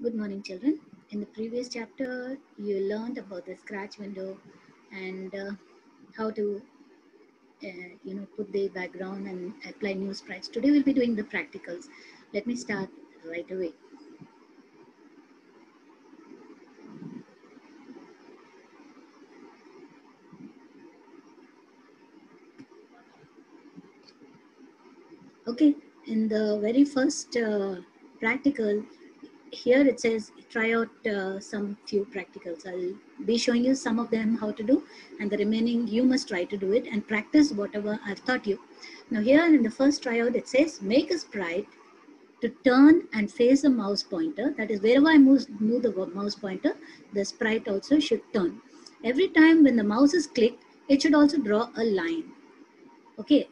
Good morning, children. In the previous chapter, you learned about the Scratch window and how to, put the background and apply new sprites. Today, we'll be doing the practicals. Let me start right away. Okay, in the very first practical, here it says try out some few practicals. I'll be showing you some of them how to do, and the remaining you must try to do it and practice whatever I've taught you. Now here in the first tryout it says make a sprite to turn and face the mouse pointer. That is, wherever I move the mouse pointer, the sprite also should turn. Every time when the mouse is clicked, it should also draw a line. Okay,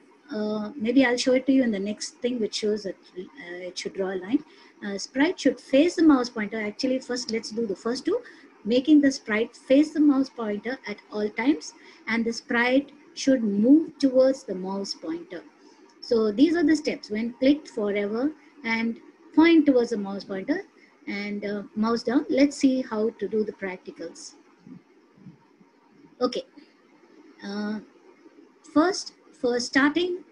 maybe I'll show it to you in the next thing, which shows that it should draw a line. Sprite should face the mouse pointer. Actually, first let's do the first two, making the sprite face the mouse pointer at all times, and the sprite should move towards the mouse pointer. So these are the steps. When clicked, forever, and point towards the mouse pointer and mouse down. Let's see how to do the practicals. Okay. First, for starting,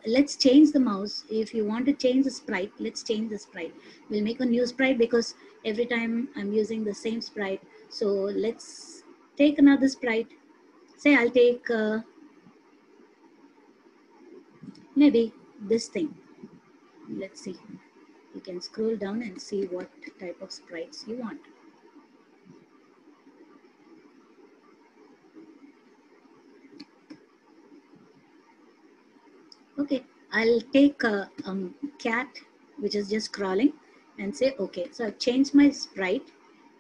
let's change the mouse. If you want to change the sprite, let's change the sprite. We'll make a new sprite because every time I'm using the same sprite. So let's take another sprite. Say I'll take maybe this thing. Let's see. You can scroll down and see what type of sprites you want. Okay, I'll take a cat which is just crawling and say okay. So I've changed my sprite.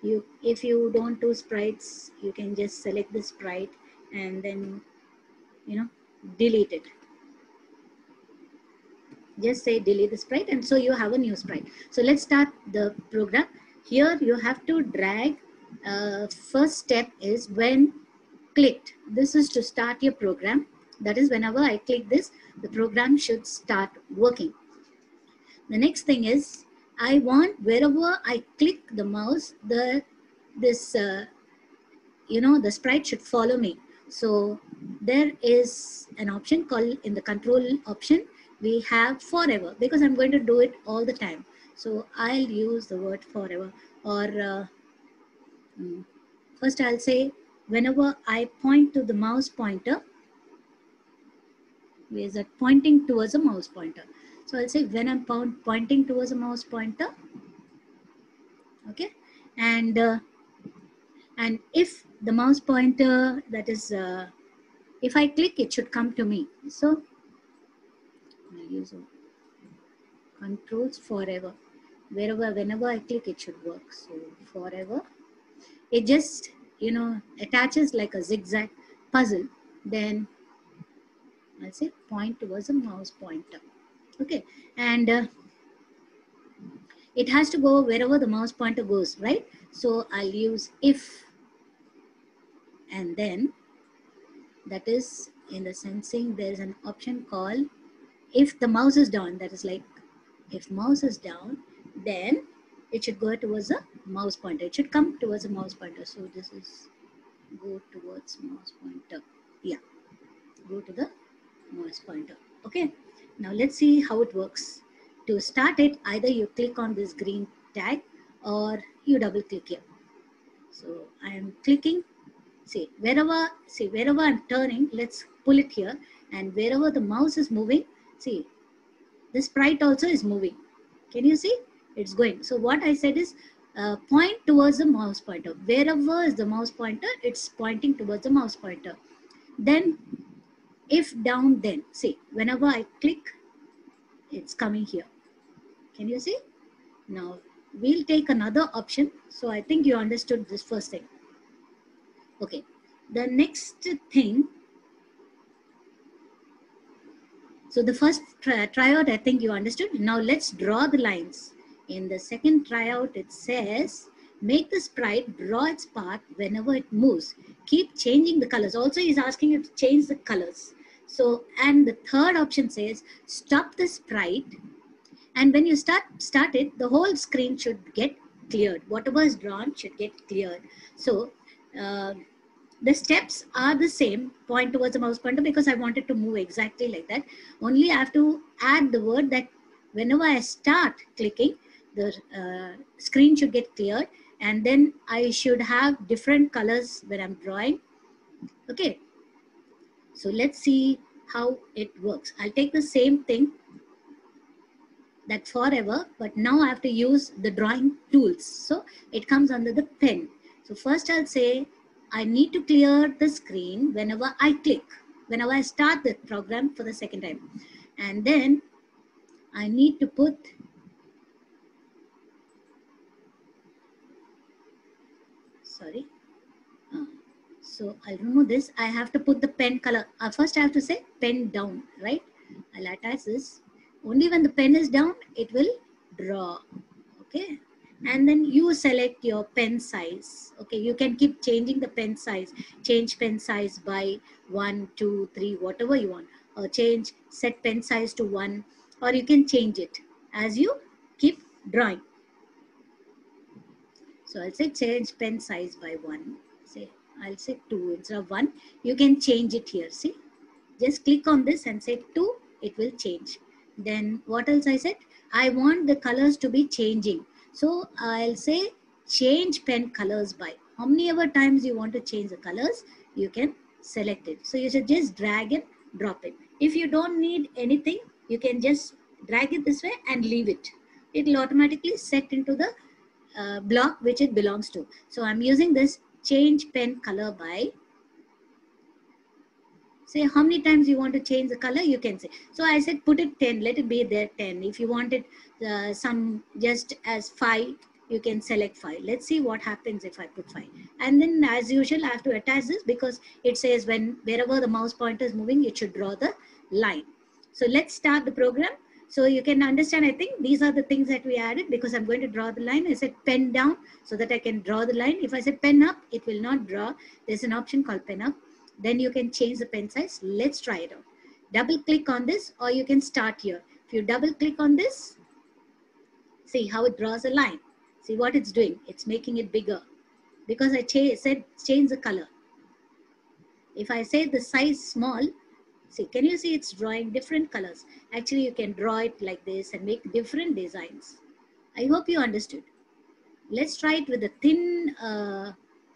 If you don't do sprites, you can just select the sprite and then delete it. Just say delete the sprite, and so you have a new sprite. So let's start the program. Here you have to drag. First step is when clicked. This is to start your program. That is, whenever I click this, the program should start working. The next thing is, I want wherever I click the mouse, the sprite should follow me. So there is an option called, in the control option, we have forever, because I'm going to do it all the time. So I'll use the word forever, or first I'll say whenever I point to the mouse pointer, where is that? Pointing towards a mouse pointer. So I'll say when I'm pointing towards a mouse pointer, okay, and if the mouse pointer, that is, if I click, it should come to me. So I'll use controls forever. Whenever I click, it should work. So forever, it just attaches like a zigzag puzzle. Then I'll say point towards a mouse pointer. Okay, and it has to go wherever the mouse pointer goes, right? So I'll use if, and then that is, in the sensing, there is an option called if the mouse is down. That is like, if mouse is down, then it should go towards a mouse pointer. It should come towards a mouse pointer. So this is go towards mouse pointer. Yeah, go to the mouse pointer. Okay, now let's see how it works. To start it, either you click on this green tag or you double click here. So I am clicking. See wherever I'm turning, let's pull it here, and wherever the mouse is moving, see, the sprite also is moving. Can you see? It's going. So what I said is point towards the mouse pointer. Wherever is the mouse pointer, it's pointing towards the mouse pointer. Then if down, then see, whenever I click, it's coming here. Can you see? Now we'll take another option. So I think you understood this first thing. Okay, the next thing. So the first tryout, I think you understood. Now let's draw the lines. In the second tryout, it says, make the sprite draw its path whenever it moves. Keep changing the colors. Also, he's asking you to change the colors. So, and the third option says, stop the sprite And when you start it, the whole screen should get cleared. Whatever is drawn should get cleared. So uh, the steps are the same, point towards the mouse pointer, because I wanted to move exactly like that. Only I have to add the word that whenever I start clicking, the screen should get cleared, and then I should have different colors when I'm drawing. Okay, so let's see how it works. I'll take the same thing, that forever, but now I have to use the drawing tools. So it comes under the pen. So first I'll say I need to clear the screen whenever I click, whenever I start the program for the second time. And then I need to put, sorry, so I'll remove this. I have to put the pen color. First I have to say pen down, right? I'll attach this. Only when the pen is down, it will draw. Okay, and then you select your pen size. Okay, you can keep changing the pen size. Change pen size by 1, 2, 3, whatever you want, or change set pen size to 1, or you can change it as you keep drawing. So I'll say change pen size by 1. Say I'll say 2 instead of 1. You can change it here. See, just click on this and say 2. It will change. Then what else I said? I want the colors to be changing. So I'll say change pen colors by. How many ever times you want to change the colors, you can select it. So you should just drag and drop it. If you don't need anything, you can just drag it this way and leave it. It will automatically set into the block which it belongs to. So I'm using this change pen color by. Say how many times you want to change the color, you can say. So I said put it 10, let it be there 10. If you want it some just as 5, you can select 5. Let's see what happens if I put 5. And then as usual, I have to attach this because it says wherever the mouse pointer is moving, it should draw the line. So let's start the program. So you can understand, I think these are the things that we added because I'm going to draw the line. I said pen down so that I can draw the line. If I say pen up, it will not draw. There's an option called pen up. Then you can change the pen size. Let's try it out. Double click on this, or you can start here. If you double click on this, see how it draws a line. See what it's doing. It's making it bigger because I said change the color. If I say the size small, see, can you see it's drawing different colors? Actually, you can draw it like this and make different designs. I hope you understood. Let's try it with a thin,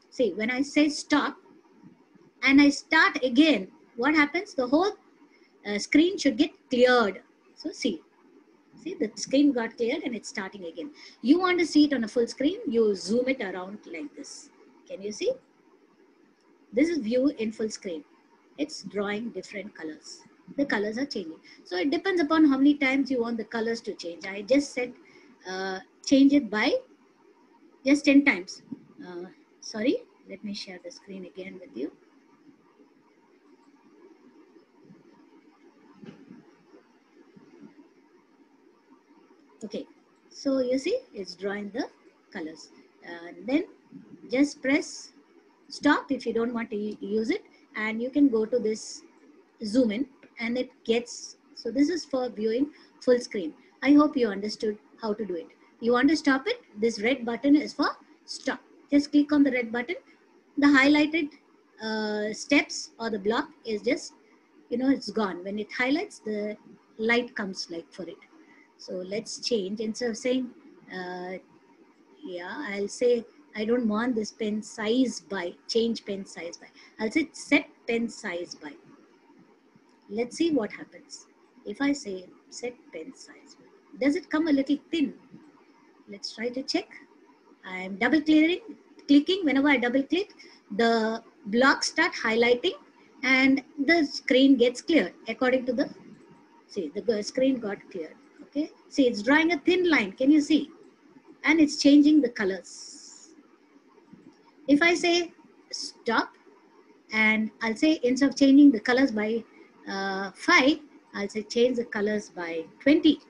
see, when I say stop, and I start again, what happens? The whole screen should get cleared. So see the screen got cleared and it's starting again. You want to see it on a full screen, you zoom it around like this. Can you see? This is view in full screen. It's drawing different colors. The colors are changing. So it depends upon how many times you want the colors to change. I just said change it by just 10 times. Sorry, let me share the screen again with you. Okay, so you see it's drawing the colors, and then just press stop if you don't want to use it, and you can go to this zoom in and it gets. So this is for viewing full screen. I hope you understood how to do it. You want to stop it, this red button is for stop. Just click on the red button. The highlighted steps or the block is just, it's gone. When it highlights, the light comes like for it. So let's change. Instead of saying, yeah, I'll say, I don't want this pen size by, change pen size by. I'll say set pen size by. Let's see what happens. If I say set pen size by, does it come a little thin? Let's try to check. I'm double clicking. Whenever I double click, the blocks start highlighting and the screen gets cleared according to the, see, the screen got cleared. Okay, see, it's drawing a thin line. Can you see? And it's changing the colors. If I say stop, and I'll say instead of changing the colors by 5, I'll say change the colors by 20.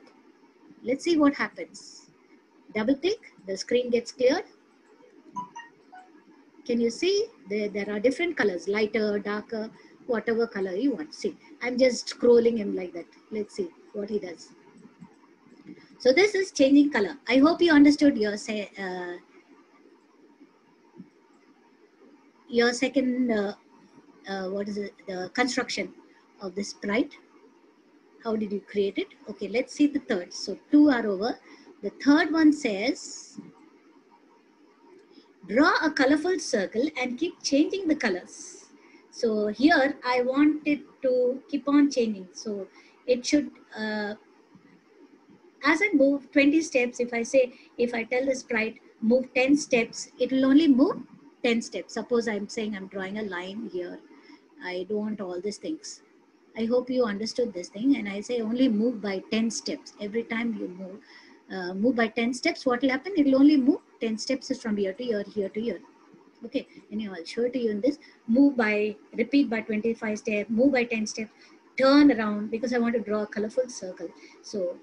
Let's see what happens. Double click, the screen gets cleared. Can you see? There are different colors, lighter, darker, whatever color you want. See, I'm just scrolling him like that. Let's see what he does. So this is changing color. I hope you understood your second, what is it, the construction of this sprite. How did you create it? Okay, let's see the third. So 2 are over. The third one says, draw a colorful circle and keep changing the colors. So here I want it to keep on changing. So it should, as I move 20 steps, if I tell the sprite move 10 steps, it will only move 10 steps. Suppose I'm saying I'm drawing a line here. I don't want all these things. I hope you understood this thing. And I say only move by 10 steps. Every time you move by 10 steps, what will happen? It will only move 10 steps from here to here to here. Okay, anyhow, I'll show it to you in this. Repeat by 25 steps, move by 10 steps, turn around, because I want to draw a colorful circle. So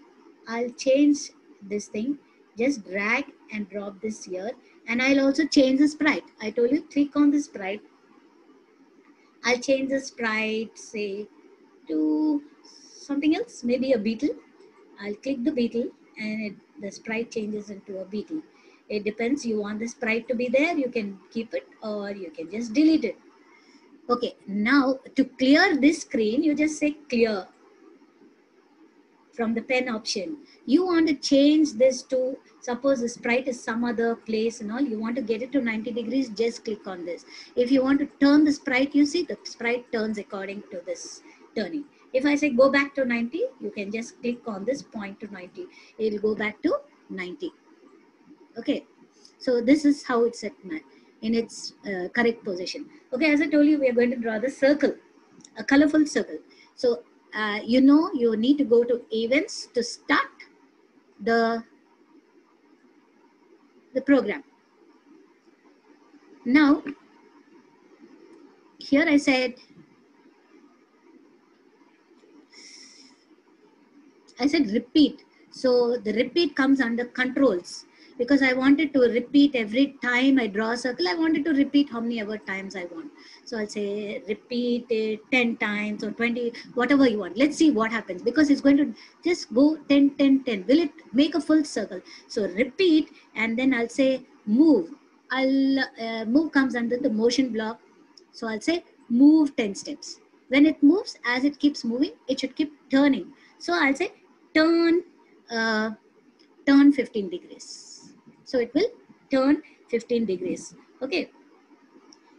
I'll change this thing, just drag and drop this here. And I'll also change the sprite. I told you, click on the sprite. I'll change the sprite, say, to something else, maybe a beetle. I'll click the beetle and the sprite changes into a beetle. It depends. You want the sprite to be there, you can keep it, or you can just delete it. Okay, now to clear this screen, you just say clear from the pen option. You want to change this to, suppose the sprite is some other place and all, you want to get it to 90 degrees, just click on this. If you want to turn the sprite, you see the sprite turns according to this turning. If I say go back to 90, you can just click on this point to 90. It will go back to 90. Okay, so this is how it's set in its correct position. Okay, as I told you, we are going to draw the circle, a colorful circle. So you know, you need to go to events to start the program. Now, here I said repeat. So the repeat comes under controls, because I wanted to repeat every time I draw a circle. I wanted to repeat how many ever times I want. So I'll say repeat it 10 times or 20, whatever you want. Let's see what happens, because it's going to just go 10, 10, 10. Will it make a full circle? So repeat, and then I'll say move. Move comes under the motion block. So I'll say move 10 steps. When it moves, as it keeps moving, it should keep turning. So I'll say turn 15 degrees. So it will turn 15 degrees. Okay.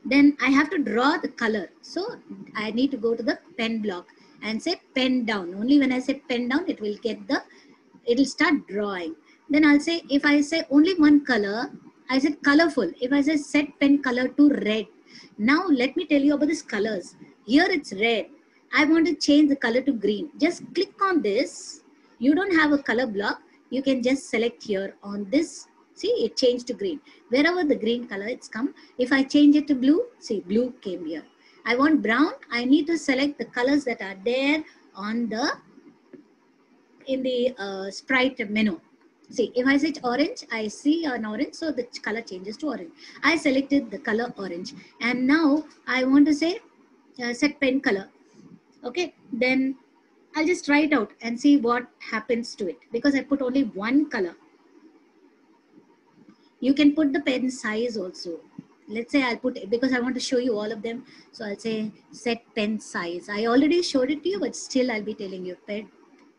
Then I have to draw the color. So I need to go to the pen block and say pen down. Only when I say pen down, it will start drawing. Then I'll say, if I say only one color, I said colorful. If I say set pen color to red. Now let me tell you about these colors. Here it's red. I want to change the color to green. Just click on this. You don't have a color block. You can just select here on this. See, it changed to green. Wherever the green color it's come. If I change it to blue, see, blue came here. I want brown. I need to select the colors that are there on in the sprite menu. See, if I say orange, I see an orange, so the color changes to orange. I selected the color orange, and now I want to say set pen color. Okay, then I'll just try it out and see what happens to it, because I put only one color. You can put the pen size also. Let's say I'll put it, because I want to show you all of them. So I'll say set pen size. I already showed it to you, but still I'll be telling you,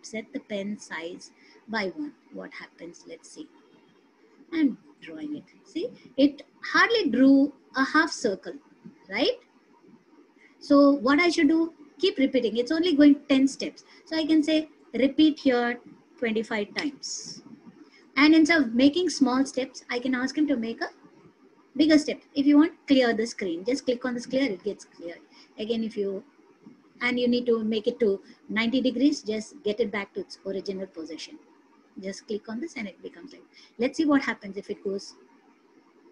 set the pen size by 1. What happens? Let's see. I'm drawing it. See, it hardly drew a half circle, right? So what I should do, keep repeating. It's only going 10 steps. So I can say repeat here 25 times. And instead of making small steps, I can ask him to make a bigger step. If you want, clear the screen. Just click on this clear, it gets cleared. Again, and you need to make it to 90 degrees, just get it back to its original position. Just click on this and it becomes like, let's see what happens if it goes,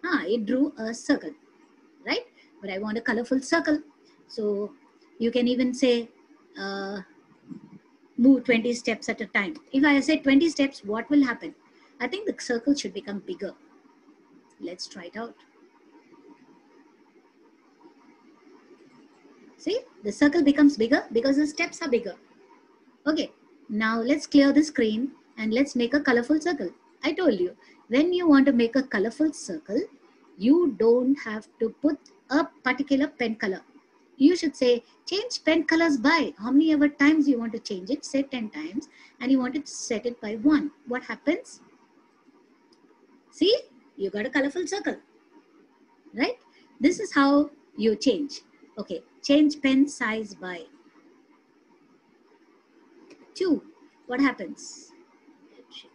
it drew a circle, right? But I want a colorful circle. So you can even say, move 20 steps at a time. If I say 20 steps, what will happen? I think the circle should become bigger. Let's try it out. See, the circle becomes bigger because the steps are bigger. Okay, now let's clear the screen and let's make a colorful circle. I told you, when you want to make a colorful circle, you don't have to put a particular pen color. You should say, change pen colors by how many ever times you want to change it, say 10 times, and you want to set it by 1. What happens? See, you got a colorful circle, right? This is how you change. Okay, change pen size by 2. What happens?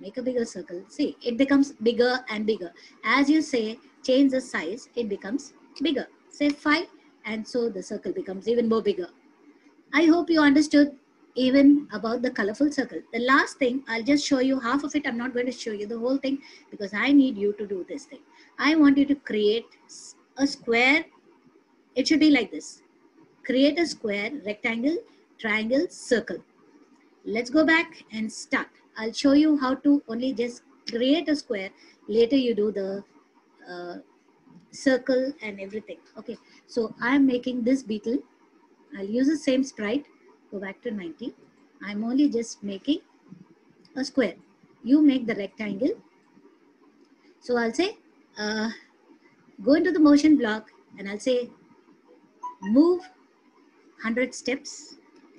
Make a bigger circle. See, it becomes bigger and bigger. As you say, change the size, it becomes bigger. Say 5, and so the circle becomes even more bigger. I hope you understood even about the colorful circle. The last thing, I'll just show you half of it. I'm not going to show you the whole thing because I need you to do this thing. I want you to create a square. It should be like this. Create a square, rectangle, triangle, circle. Let's go back and start. I'll show you how to only just create a square. Later you do the circle and everything. Okay, so I'm making this beetle. I'll use the same sprite. Go back to 90. I'm only just making a square. You make the rectangle. So I'll say, go into the motion block and I'll say, move 100 steps.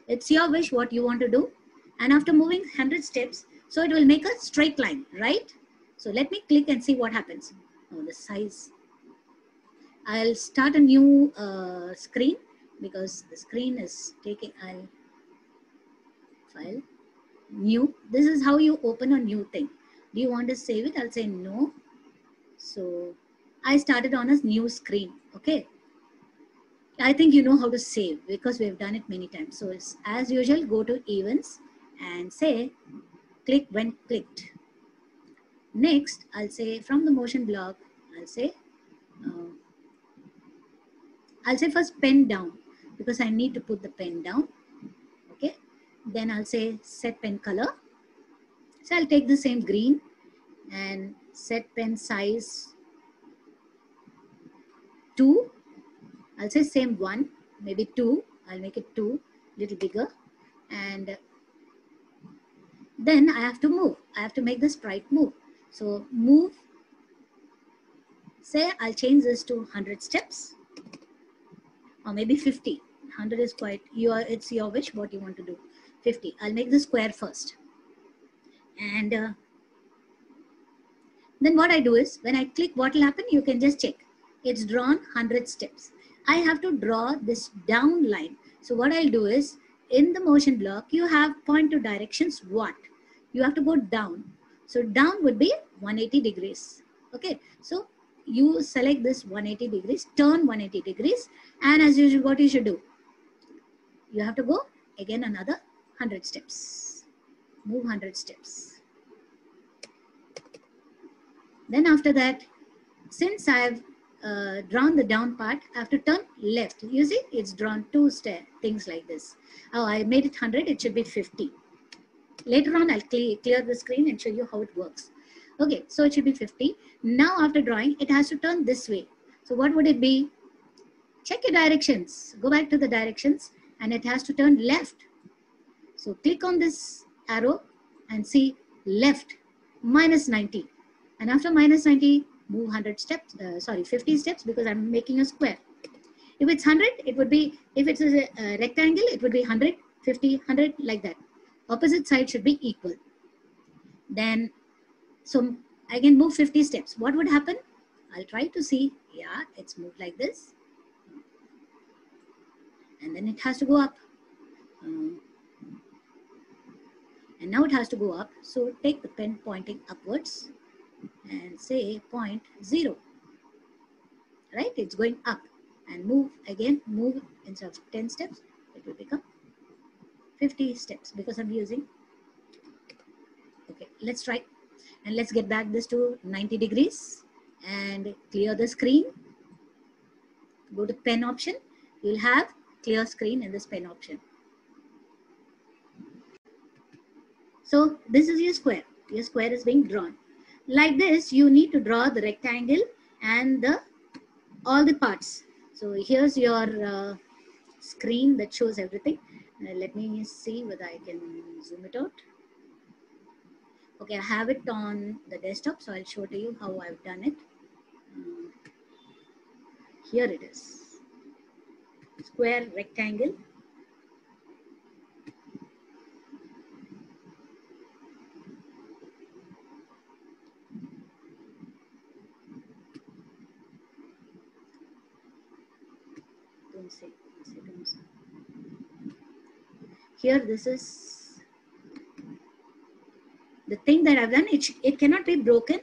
It's your wish what you want to do. And after moving 100 steps, so it will make a straight line, right? So let me click and see what happens. Oh, the size. I'll start a new screen because the screen is taking, I'll file, new. This is how you open a new thing. Do you want to save it? I'll say no. So I started on a new screen, okay? I think you know how to save because we've done it many times. So it's, as usual, go to events and say click when clicked. Next, I'll say from the motion block, I'll say first pen down because I need to put the pen down. Okay. Then I'll say set pen color. So I'll take the same green and set pen size 2. I'll say same 1, maybe 2. I'll make it 2, little bigger. And then I have to move. I have to make the sprite move. So move, say I'll change this to 100 steps or maybe 50. 100 is quite, it's your wish what you want to do. 50. I'll make the square first. And then what I do is when I click, what will happen? You can just check. It's drawn 100 steps. I have to draw this down line. So what I'll do is in the motion block, you have point to directions what? You have to go down. So down would be 180 degrees. Okay. So you select this 180 degrees, turn 180 degrees. And as usual, what you should do? You have to go again another 100 steps. Move 100 steps. Then after that, since I've drawn the down part, I have to turn left. You see, it's drawn 2 things like this. Oh, I made it 100, it should be 50. Later on, I'll clear the screen and show you how it works. Okay, so it should be 50. Now after drawing, it has to turn this way. So what would it be? Check your directions. Go back to the directions and it has to turn left. So click on this arrow and see left, minus 90. And after minus 90, move 100 steps, 50 steps because I'm making a square. If it's 100, it would be, if it's a rectangle, it would be 100, 50, 100, like that. Opposite side should be equal. Then, so I can move 50 steps. What would happen? I'll try to see. Yeah, it's moved like this. And then it has to go up. And now it has to go up. So take the pen pointing upwards and say point 0. Right? It's going up. And move again, move instead of 10 steps, it will become 50 steps because I'm using. Okay, let's try. And let's get back this to 90 degrees and clear the screen. Go to pen option. You'll have clear screen in this pen option. So this is your square. Your square is being drawn. Like this, you need to draw the rectangle and all the parts. So here's your screen that shows everything. Let me see whether I can zoom it out. Okay, I have it on the desktop, so I'll show to you how I've done it. Uh, Here it is. Square, rectangle. Don't say. Here, this is the thing that I've done. It cannot be broken.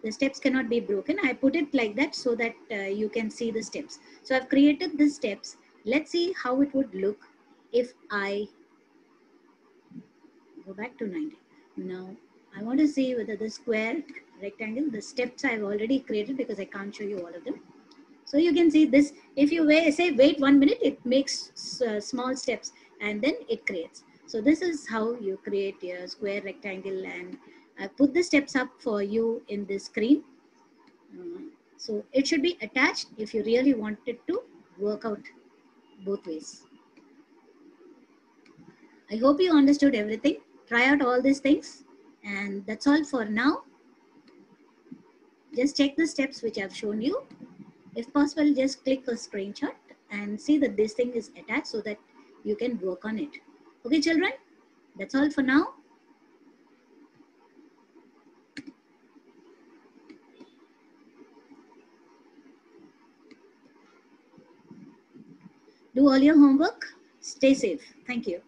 The steps cannot be broken. I put it like that so that you can see the steps. So I've created the steps. Let's see how it would look if I go back to 90. Now, I want to see whether the square, rectangle, the steps I've already created because I can't show you all of them. So you can see this. If you say wait 1 minute, it makes small steps and then it creates. So this is how you create a square, rectangle, and I put the steps up for you in this screen. So it should be attached if you really want it to work out both ways. I hope you understood everything. Try out all these things, and that's all for now. Just check the steps which I've shown you. If possible, just click a screenshot and see that this thing is attached so that you can work on it. Okay, children, that's all for now. Do all your homework. Stay safe. Thank you.